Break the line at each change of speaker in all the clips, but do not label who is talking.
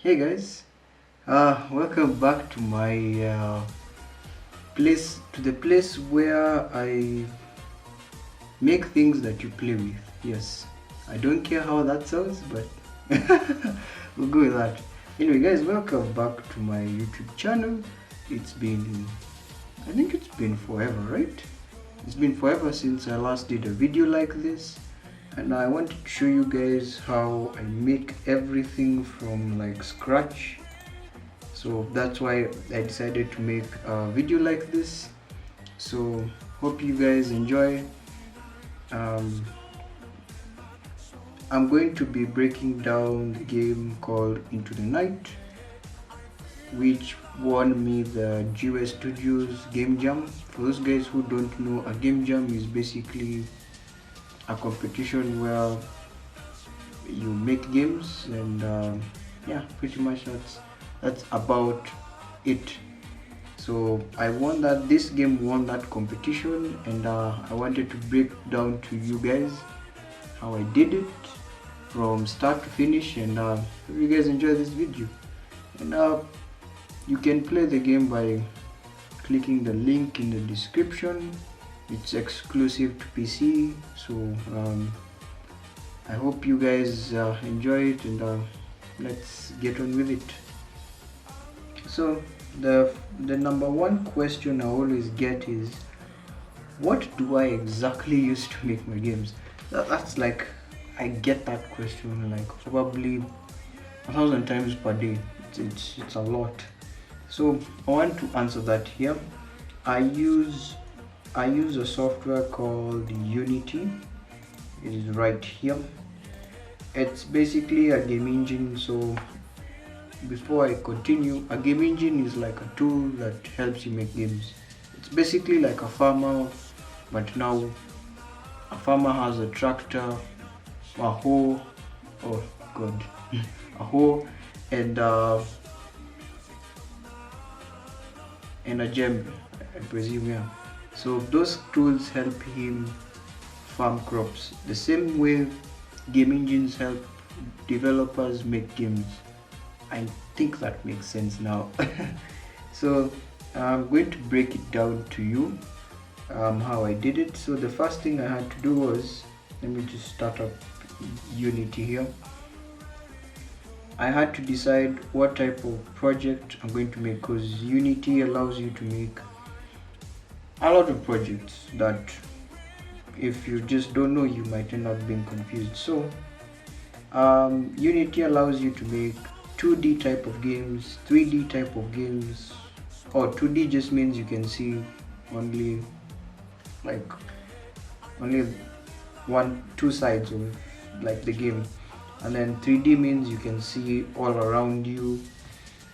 Hey guys, welcome back to my the place where I make things that you play with. Yes, I don't care how that sounds, but we'll go with that. Anyway, guys, welcome back to my YouTube channel. I think it's been forever, right? It's been forever since I last did a video like this, and I wanted to show you guys how I make everything from like scratch. So that's why I decided to make a video like this. So hope you guys enjoy. I'm going to be breaking down the game called Into the Night, which won me the Jiwe Studios Game Jam. For those guys who don't know, a game jam is basically a competition where you make games, and yeah, pretty much that's about it. So I won that. This game won that competition, and I wanted to break down to you guys how I did it from start to finish, and hope you guys enjoy this video. And you can play the game by clicking the link in the description. It's exclusive to PC, so I hope you guys enjoy it, and let's get on with it. So the number one question I always get is, what do I exactly use to make my games? That's like, I get that question like probably 1,000 times per day. It's a lot. So I want to answer that here. I use a software called Unity. It is right here. It's basically a game engine. So before I continue, a game engine is like a tool that helps you make games. It's basically like a farmer, but now a farmer has a tractor, a hoe, oh god, a hoe, and a djembe, I presume, yeah. So those tools help him farm crops. The same way game engines help developers make games. I think that makes sense now. So I'm going to break it down to you how I did it. So the first thing I had to do was, let me just start up Unity here. I had to decide what type of project I'm going to make, because Unity allows you to make a lot of projects that if you just don't know, you might end up being confused. So Unity allows you to make 2D type of games, 3D type of games, or 2D just means you can see only two sides of like the game, and then 3D means you can see all around you.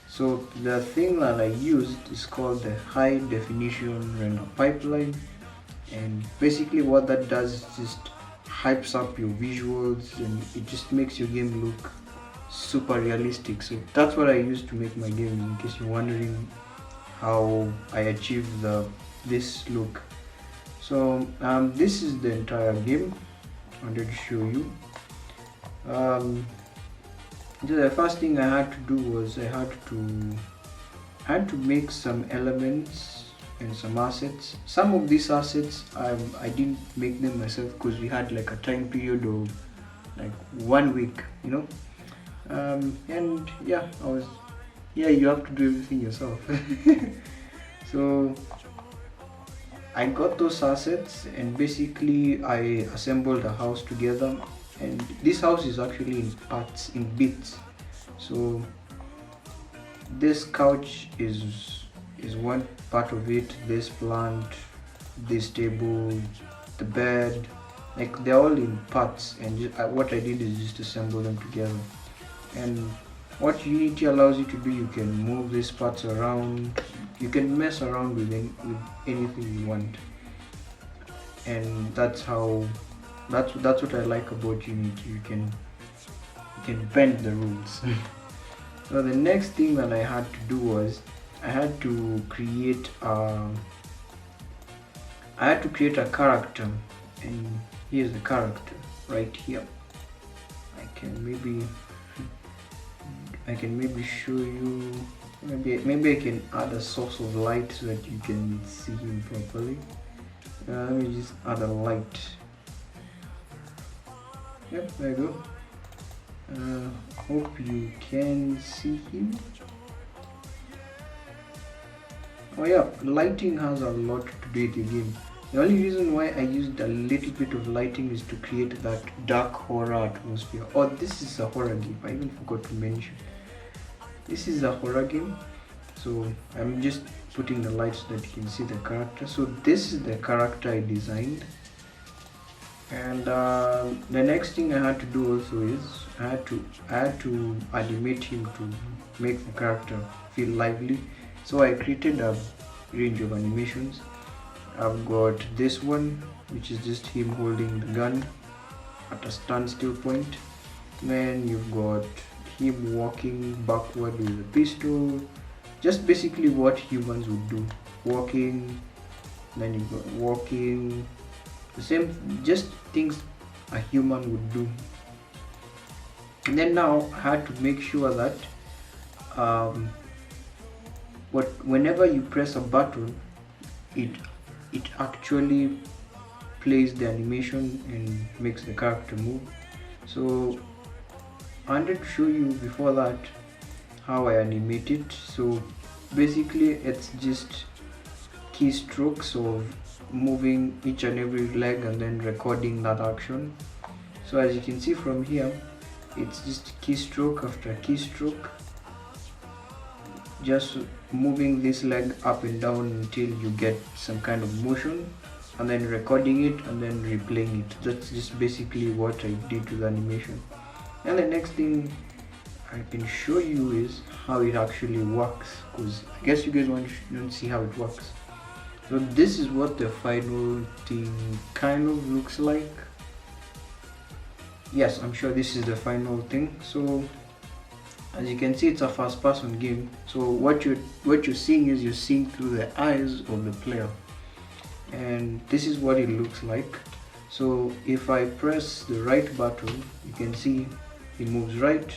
So the thing that I used is called the high definition render pipeline, and basically what that does is just hypes up your visuals, and it just makes your game look super realistic. So that's what I use to make my games, in case you're wondering how I achieved this look. So this is the entire game I wanted to show you. The first thing I had to do was I had to make some elements and some assets. Some of these assets I didn't make them myself, because we had like a time period of like 1 week, you know. And yeah, you have to do everything yourself. So I got those assets, and basically I assembled a house together, and this house is actually in parts, in bits. So this couch is one part of it, this plant, this table, the bed, like they're all in parts, and what I did is just assemble them together. And what Unity allows you to do, you can move these parts around, you can mess around with anything you want, and that's what I like about Unity. You can bend the rules. So the next thing that I had to do was I had to create a character, and here's the character right here. I can maybe I can maybe show you, maybe I can add a source of light so that you can see him properly. Let me just add a light. Yep, there you go. Hope you can see him. Oh yeah, lighting has a lot to do with the game. The only reason why I used a little bit of lighting is to create that dark horror atmosphere. Oh, this is a horror game. I even forgot to mention. This is a horror game. So I'm just putting the light so that you can see the character. So this is the character I designed. And the next thing I had to do also is I had to animate him to make the character feel lively. So I created a range of animations. I've got this one, which is just him holding the gun at a standstill point. Then you've got him walking backward with a pistol, just basically what humans would do. Walking, then you've got walking, the same, just things a human would do. And then now I had to make sure that whenever you press a button, it actually plays the animation and makes the character move. So I wanted to show you before that how I animate it. So basically it's just keystrokes of moving each and every leg and then recording that action. So as you can see from here, it's just keystroke after keystroke, just moving this leg up and down until you get some kind of motion, and then recording it and then replaying it. That's just basically what I did to the animation. And the next thing I can show you is how it actually works, because I guess you guys want to see how it works. So this is what the final thing kind of looks like. Yes, I'm sure this is the final thing. So as you can see, it's a first person game. So what you're seeing is you're seeing through the eyes of the player, and this is what it looks like. So if I press the right button, you can see he moves right.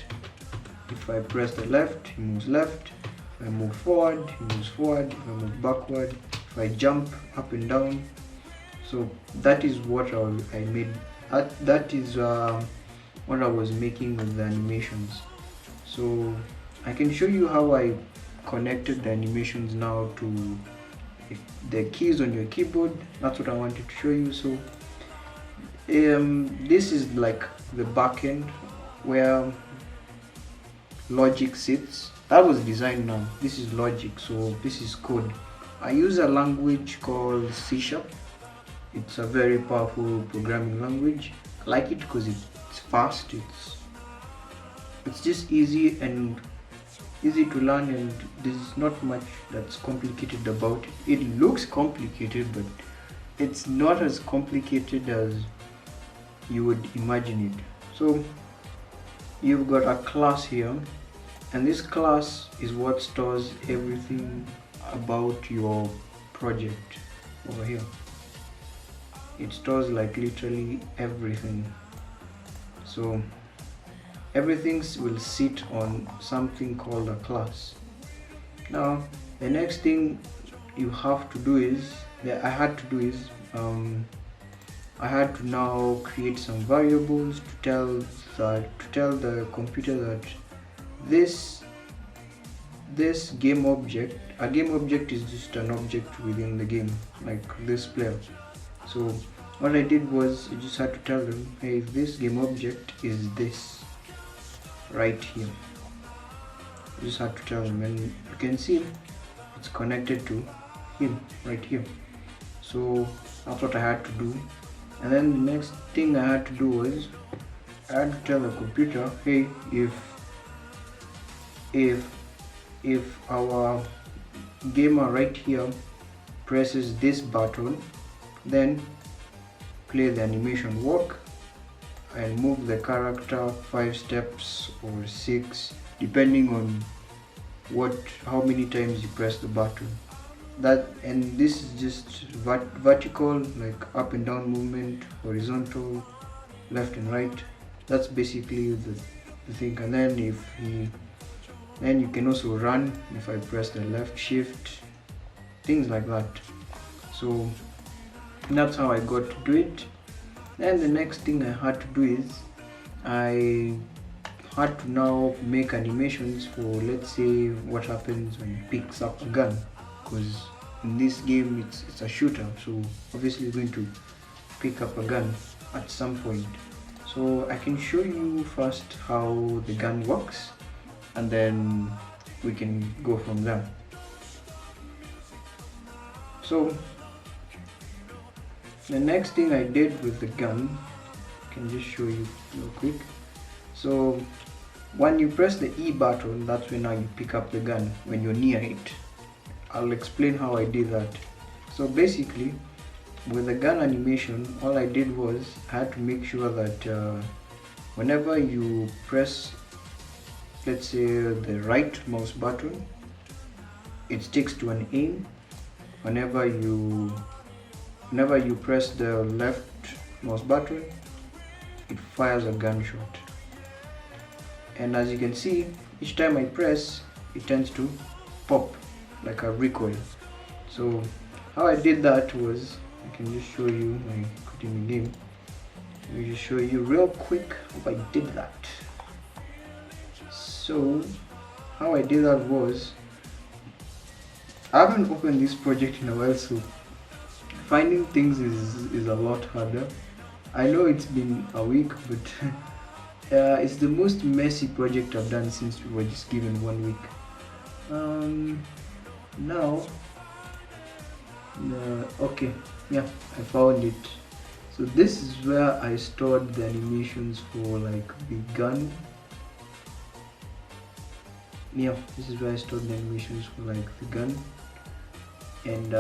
If I press the left, he moves left. If I move forward, he moves forward. If I move backward, if I jump up and down. So that is what I made. That is what I was making with the animations. So I can show you how I connected the animations now to the keys on your keyboard. That's what I wanted to show you. So this is like the back end where logic sits. That was designed now. This is logic, so this is code. I use a language called C#. It's a very powerful programming language. I like it because it's fast. It's just easy to learn, and there's not much that's complicated about it. It looks complicated, but it's not as complicated as you would imagine it. So you've got a class here, and this class is what stores everything about your project over here. It stores like literally everything. So everything will sit on something called a class. Now the next thing you have to do is I had to now create some variables to tell the computer that this game object, a game object is just an object within the game, like this player. So what I did was I just had to tell them, hey, this game object is this right here. I just had to tell them, and you can see it's connected to him right here. So that's what I had to do. And then the next thing I had to do was I had to tell the computer, hey, if our gamer right here presses this button, then play the animation walk and move the character 5 steps or 6, depending on how many times you press the button. And this is just vertical, like up and down movement, horizontal, left and right. That's basically the thing. And then if he And you can also run if I press the left shift, things like that. So that's how I got to do it. And the next thing I had to do is I had to now make animations for, let's say, what happens when it picks up a gun, because in this game it's a shooter, so obviously it's going to pick up a gun at some point. So I can show you first how the gun works, and then we can go from there. So the next thing I did with the gun, I can just show you real quick. So when you press the E button, that's when now you pick up the gun when you're near it. I'll explain how I did that. So basically, with the gun animation, all I did was I had to make sure that whenever you press, let's say, the right mouse button, it sticks to an aim. Whenever you press the left mouse button, it fires a gunshot. And as you can see, each time I press, it tends to pop like a recoil. So how I did that was, I can just show you my in the game. Let me just show you real quick how I did that. So how I did that was, I haven't opened this project in a while, so finding things is a lot harder. I know it's been a week, but it's the most messy project I've done since we were just given 1 week. Now, okay, yeah, I found it. So this is where I stored the animations for like the gun. Yeah, this is where I stored the animations for like the gun. And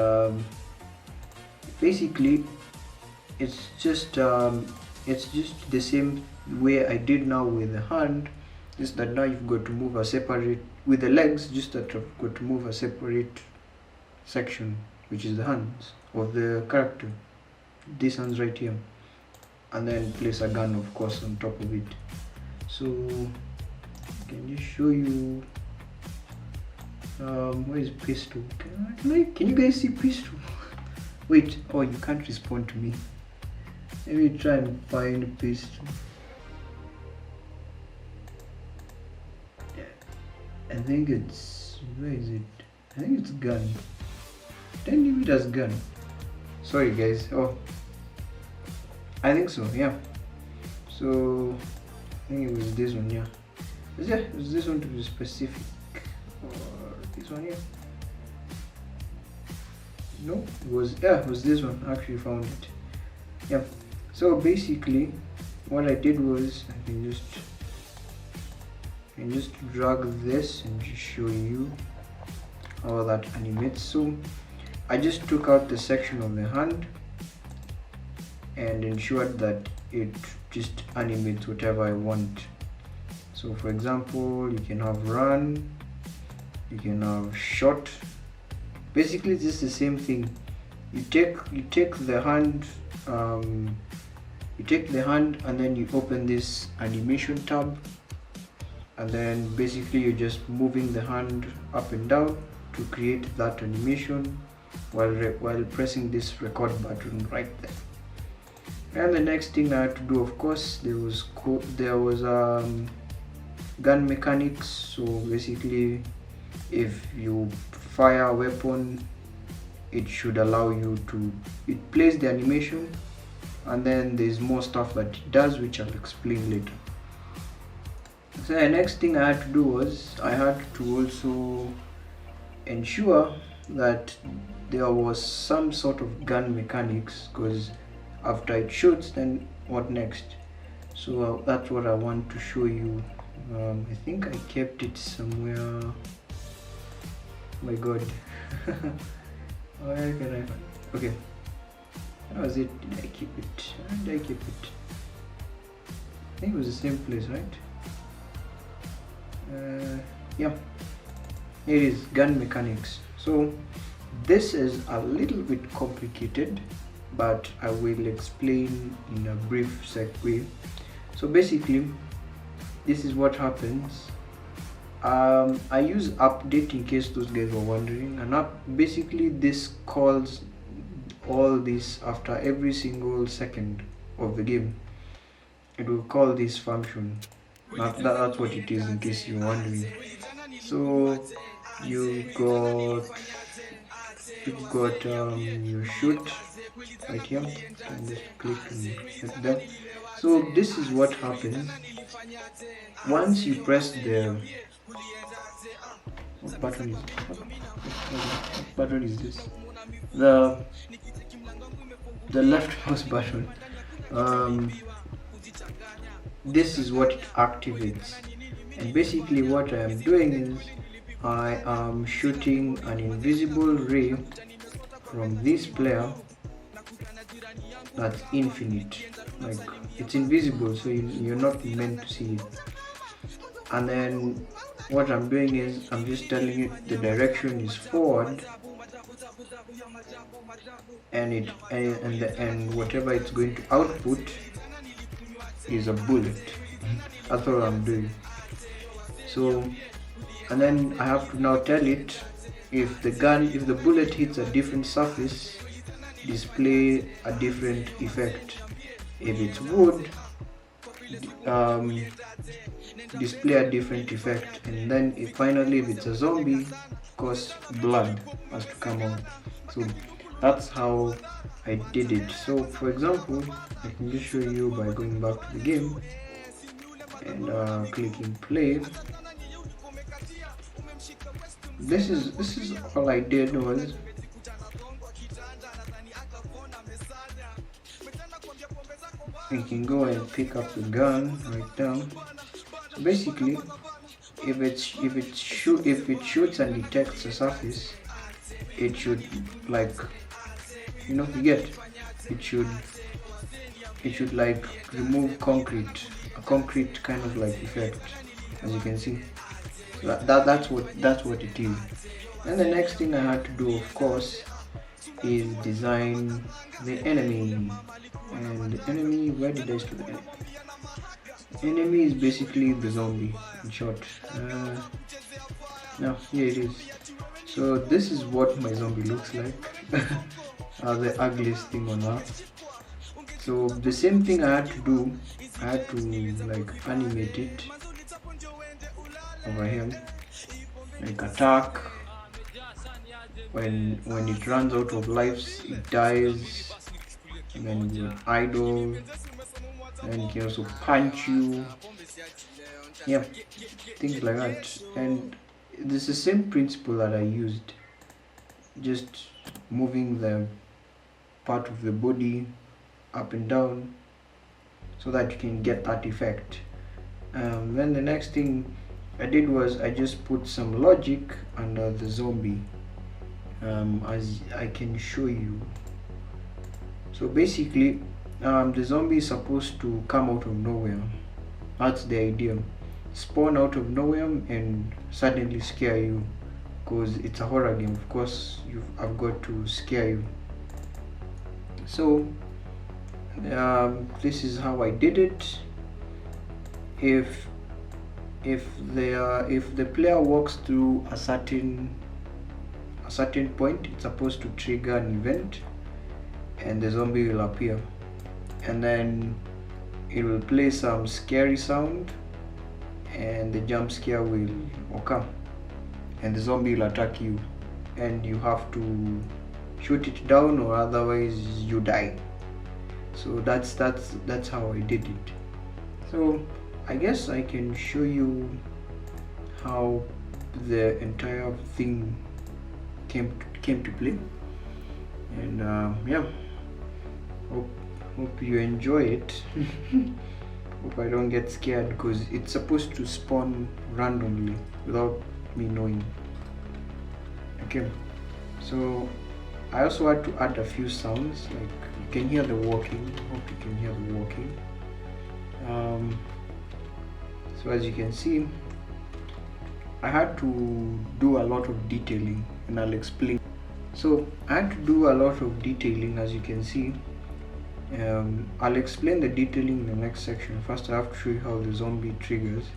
basically it's just the same way I did now with the hand, just that now you've got to move a separate, with the legs, just that you've got to move a separate section, which is the hands of the character, this hand's right here, and then place a gun, of course, on top of it. So I can just show you where is pistol? Can you guys see pistol? Wait, oh, you can't respond to me. Let me try and find pistol. Yeah, I think it's, where is it? I think it's gun. Don't leave it as gun. Sorry guys. Oh, I think so, yeah. So I think it was this one, yeah. Was this one to be specific? Or this one here? No, it was this one. I actually found it. Yeah. So basically what I did was I can just drag this and just show you how that animates. So I just took out the section of the hand and ensured that it just animates whatever I want. So for example, you can have run, you can have shot. Basically it's just the same thing. You take the hand, and then you open this animation tab, and then basically you're just moving the hand up and down to create that animation while pressing this record button right there. And the next thing I had to do, of course, there was gun mechanics. So basically, if you fire a weapon, it should allow you to, it plays the animation, and then there's more stuff that it does, which I'll explain later. So the next thing I had to do was I had to also ensure that there was some sort of gun mechanics, because after it shoots, then what next? So that's what I want to show you. I think I kept it somewhere. Oh my god. Where can I find it? Okay, that was it. Did I keep it? Where did I keep it? I think it was the same place, right? Yeah, here it is, gun mechanics. So this is a little bit complicated, but I will explain in a brief way. So basically, this is what happens I use update in case those guys were wondering. And basically this calls all this after every single second of the game. It will call this function. That's what it is in case you're wondering. So you've got your shoot right here. And just click and hit them. So this is what happens once you press the what button is what button is this? The left mouse button. This is what it activates, and basically what I am doing is I am shooting an invisible ray from this player that's infinite, like it's invisible, so you're not meant to see it. And then what I'm doing is I'm just telling it the direction is forward, and whatever it's going to output is a bullet. That's what I'm doing. So, and then I have to now tell it if the bullet hits a different surface, display a different effect. If it's wood, display a different effect. And then finally, if it's a zombie, of course blood has to come out. So that's how I did it. So for example, I can just show you by going back to the game and clicking play. This is all I did was you can go and pick up the gun right now. So basically, if it shoots and detects a surface, it should, like, you get, it should like remove a concrete kind of like effect, as you can see. So that's what it is. And the next thing I had to do, of course, is design the enemy. And the enemy, where did I store the enemy? The enemy is basically the zombie, in short. Now here it is. So this is what my zombie looks like. The ugliest thing on earth. So the same thing I had to do, I had to like animate it over here, like attack. When it runs out of lives, it dies, and then you idle, and it can also punch you. Yeah, things like that. And this is the same principle that I used, just moving the part of the body up and down so that you can get that effect. Then the next thing I did was I just put some logic under the zombie, as I can show you. So basically, the zombie is supposed to come out of nowhere. That's the idea. Spawn out of nowhere and suddenly scare you, because it's a horror game. Of course, I've got to scare you. So this is how I did it. If the player walks through a certain point, it's supposed to trigger an event, and the zombie will appear, and then it will play some scary sound, and the jump scare will occur, and the zombie will attack you, and you have to shoot it down, or otherwise you die. So that's how I did it. So I guess I can show you how the entire thing came to play, and yeah, hope you enjoy it. Hope I don't get scared, because it's supposed to spawn randomly without me knowing. Okay, so I also had to add a few sounds, like you can hear the walking. Hope you can hear the walking. So as you can see, I had to do a lot of detailing, and I'll explain. So I had to do a lot of detailing, as you can see. I'll explain the detailing in the next section. First I have to show you how the zombie triggers.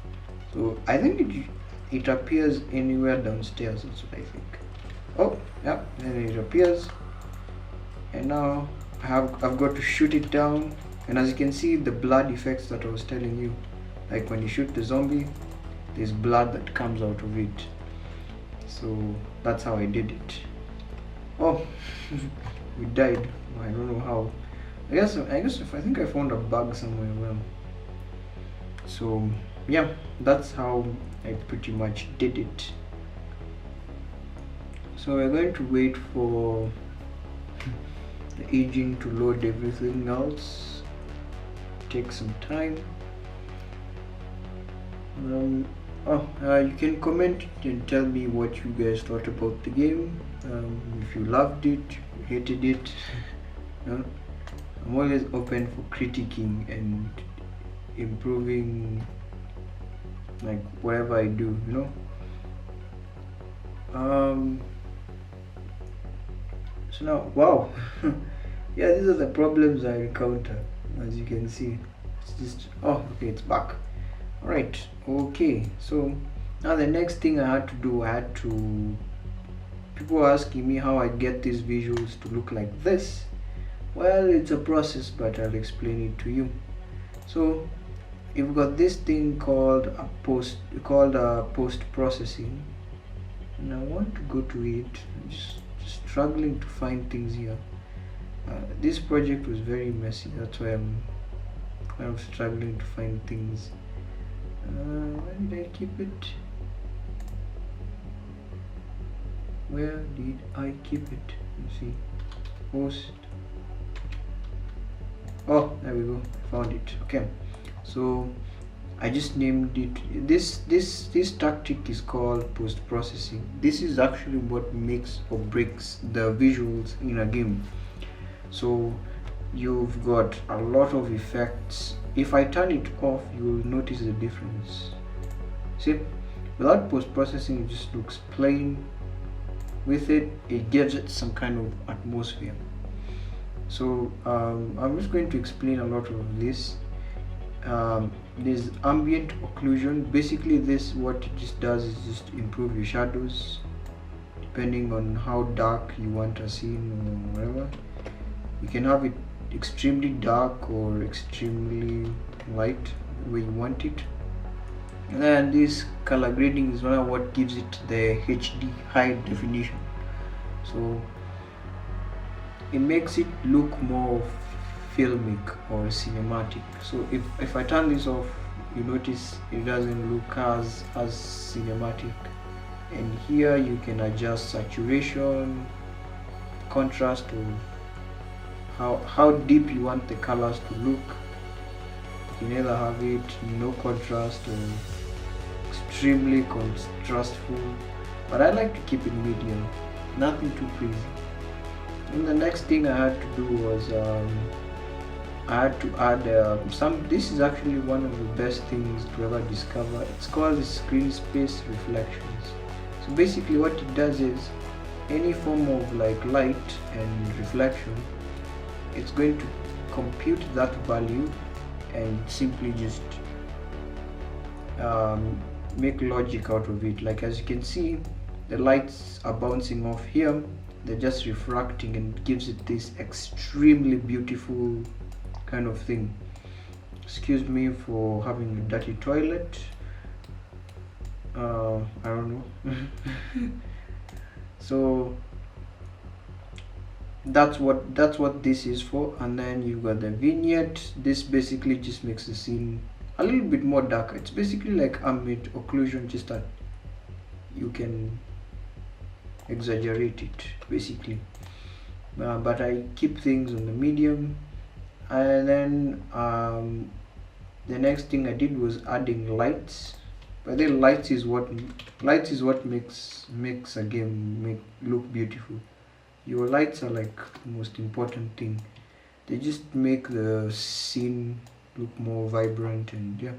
So I think it appears anywhere downstairs also, I think. Oh yeah, then it appears, and now I've got to shoot it down, and as you can see, the blood effects that I was telling you, like when you shoot the zombie, there's blood that comes out of it. So that's how I did it. Oh, we died. I don't know how. I think I found a bug somewhere. Well, so yeah, that's how I pretty much did it. So we're going to wait for the agent to load everything else. Take some time. You can comment and tell me what you guys thought about the game. If you loved it, hated it. I'm always open for critiquing and improving, like whatever I do, So now, wow, yeah, these are the problems I encounter. As you can see, it's just okay, it's back. All right, okay. So now the next thing I had to do, people were asking me how I get these visuals to look like this. Well, it's a process, but I'll explain it to you. So you've got this thing called post processing, and I want to go to it. I'm just struggling to find things here. This project was very messy, that's why I'm kind of struggling to find things. Where did I keep it? Where did I keep it? Let's see. Post. Oh, there we go. Found it. Okay. So I just named it. This tactic is called post processing. This is actually what makes or breaks the visuals in a game. So you've got a lot of effects. If I turn it off, you will notice the difference. See, without post processing, it just looks plain. With it, it gives it some kind of atmosphere. So I'm just going to explain a lot of this. There's ambient occlusion. Basically, what it just does is just improve your shadows depending on how dark you want a scene or whatever. You can have it extremely dark or extremely light the way you want it. And then this color grading is one of what gives it the HD high definition. So it makes it look more filmic or cinematic. So if I turn this off, you notice it doesn't look as cinematic. And here you can adjust saturation, contrast, or how deep you want the colors to look. You can either have it no contrast or extremely contrastful, but I like to keep it medium, nothing too crazy. And the next thing I had to do was I had to add this is actually one of the best things to ever discover. It's called screen space reflections. So basically what it does is any form of like light and reflection, it's going to compute that value and simply just make logic out of it. Like as you can see, the lights are bouncing off here, they're just refracting, and gives it this extremely beautiful kind of thing. Excuse me for having a dirty toilet. I don't know. So that's what this is for. And then you've got the vignette. This basically just makes the scene a little bit more darker. It's basically like ambient occlusion, just that you can exaggerate it basically. But I keep things on the medium. And then the next thing I did was adding lights. But then lights is what makes a game look beautiful. Your lights are like the most important thing. They just make the scene look more vibrant, and yeah.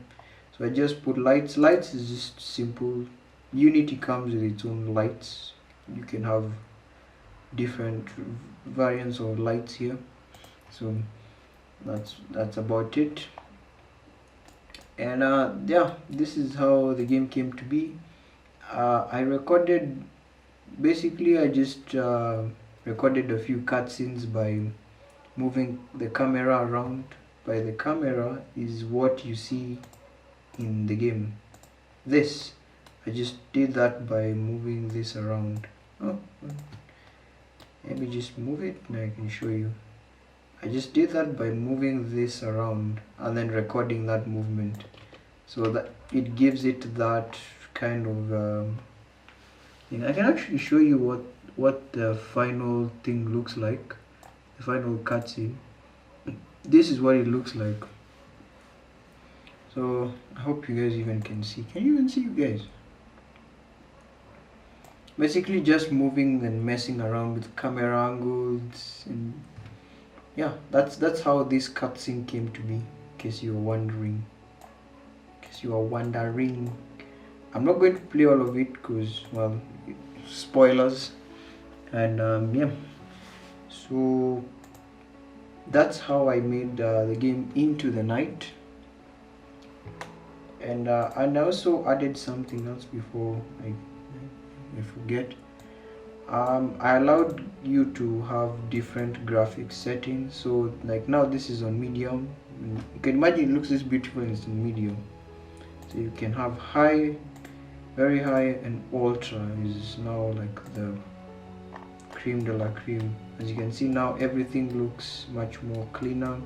So I just put lights. Lights is just simple. Unity comes with its own lights. You can have different variants of lights here. So that's about it. And yeah, this is how the game came to be. I recorded, basically I just recorded a few cutscenes by moving the camera around. By the camera is what you see in the game. This, I just did that by moving this around. Oh, let me just move it and I can show you. I just did that by moving this around and then recording that movement, so that it gives it that kind of thing. I can actually show you what the final thing looks like, the final cutscene. This is what it looks like. So I hope you guys even can see. Can you even see, you guys? Basically just moving and messing around with camera angles, and yeah, that's how this cutscene came to be, in case you're wondering. I'm not going to play all of it because, well, spoilers. And yeah, so that's how I made the game Into the Night. And I also added something else before I forget. I allowed you to have different graphics settings. So like now this is on medium. You can imagine it looks this beautiful and it's in medium. So you can have high, very high, and ultra is now like the cream de la cream. As you can see now, everything looks much more cleaner.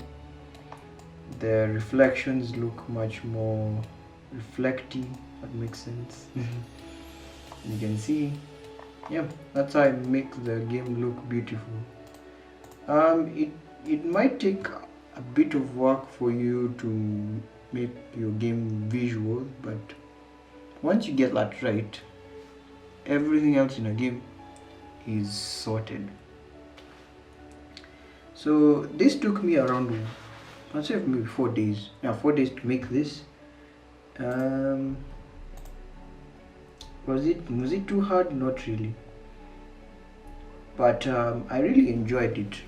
The reflections look much more reflecty. That makes sense. You can see, yeah, that's how I make the game look beautiful. It might take a bit of work for you to make your game visual, but once you get that right, everything else in a game is sorted. So this took me around, I'd say maybe 4 days. Yeah, 4 days to make this. Was it too hard? Not really, but I really enjoyed it.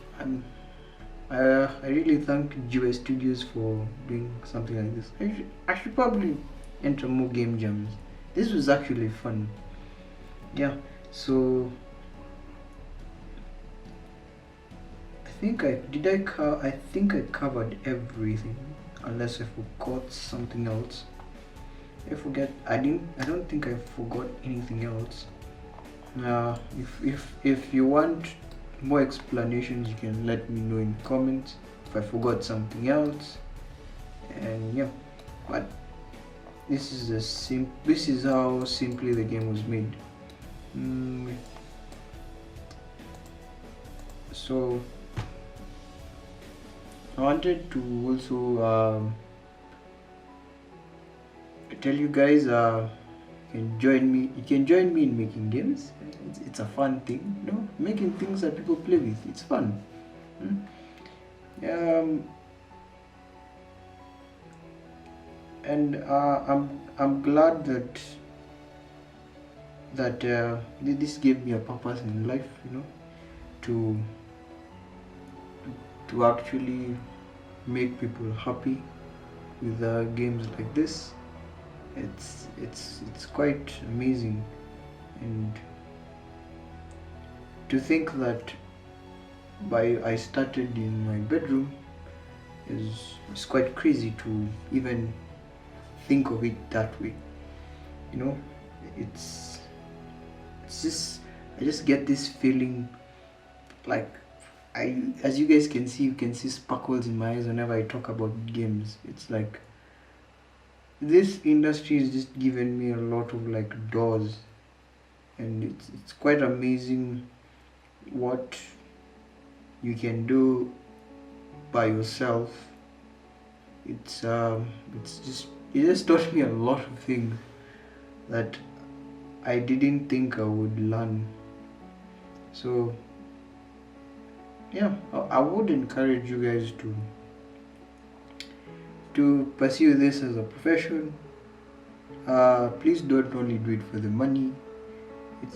I really thank Jiwe Studios for doing something like this. I should probably enter more game jams. This was actually fun. Yeah, so I think I covered everything, unless I forgot something else. I don't think I forgot anything else. If you want more explanations, you can let me know in comments if I forgot something else. And yeah, but this is how simply the game was made. So I wanted to also tell you guys, you can join me in making games. It's a fun thing, you know, making things that people play with. It's fun. And I'm glad that this gave me a purpose in life, you know, to actually make people happy with games like this. It's quite amazing, and to think that I started in my bedroom is quite crazy to even think of it that way. You know, it's just, I just get this feeling like as you guys can see, you can see sparkles in my eyes whenever I talk about games. It's like this industry has just given me a lot of like doors, and it's quite amazing what you can do by yourself. It just taught me a lot of things that I didn't think I would learn. So yeah, I would encourage you guys to pursue this as a profession. Please don't only do it for the money.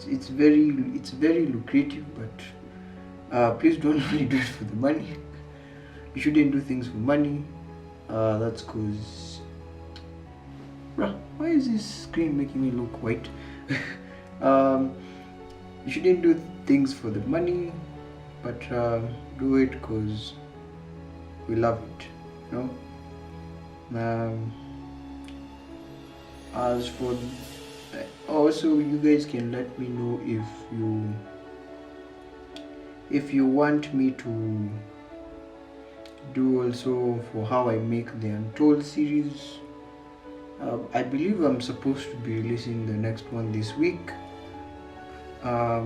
It's very lucrative, but please don't only do it for the money. You shouldn't do things for money. That's cause, bruh, why is this screen making me look white? um, you shouldn't do things for the money, but do it because we love it, you know. As for also, you guys can let me know if you want me to do also for how I make the Untold series. I believe I'm supposed to be releasing the next one this week. I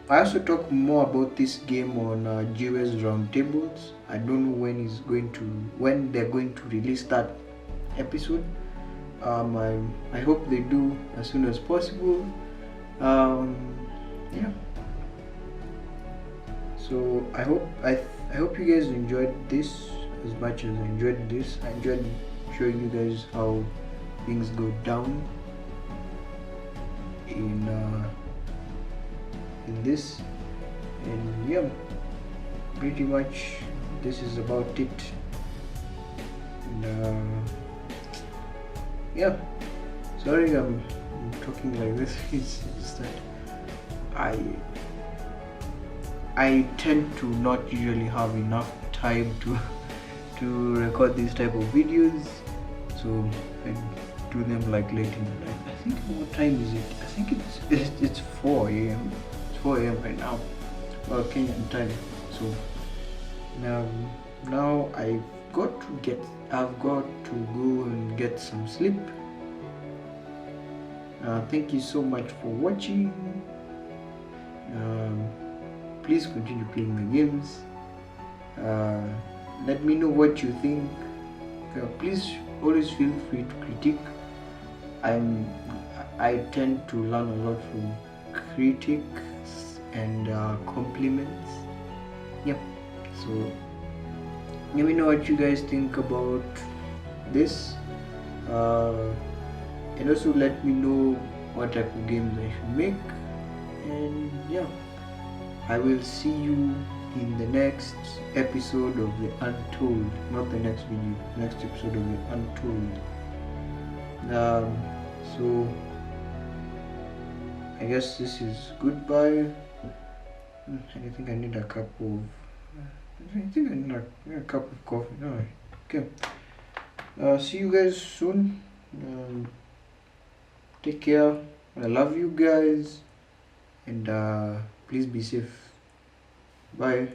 also talk more about this game on Jiwe's Roundtables. I don't know when they're going to release that episode. I hope they do as soon as possible. Yeah. So I hope you guys enjoyed this as much as I enjoyed this. I enjoyed showing you guys how things go down in this, and yeah, pretty much this is about it. And yeah, sorry I'm talking like this. It's just that I tend to not usually have enough time to record these type of videos, so I do them like late in the night. I think, what time is it? I think it's 4 a.m. It's 4 a.m. right now, well, Kenyan time. So now I've got to go and get some sleep. Thank you so much for watching. Please continue playing the games. Let me know what you think. Please always feel free to critique. I tend to learn a lot from critics and compliments. Yep. So let me know what you guys think about this, and also let me know what type of games I should make. And yeah, I will see you in the next episode of the Untold, not the next video, next episode of the Untold. So I guess this is goodbye. I think I need a cup of a cup of coffee. Alright. Okay. See you guys soon. Take care. I love you guys, and please be safe. Bye.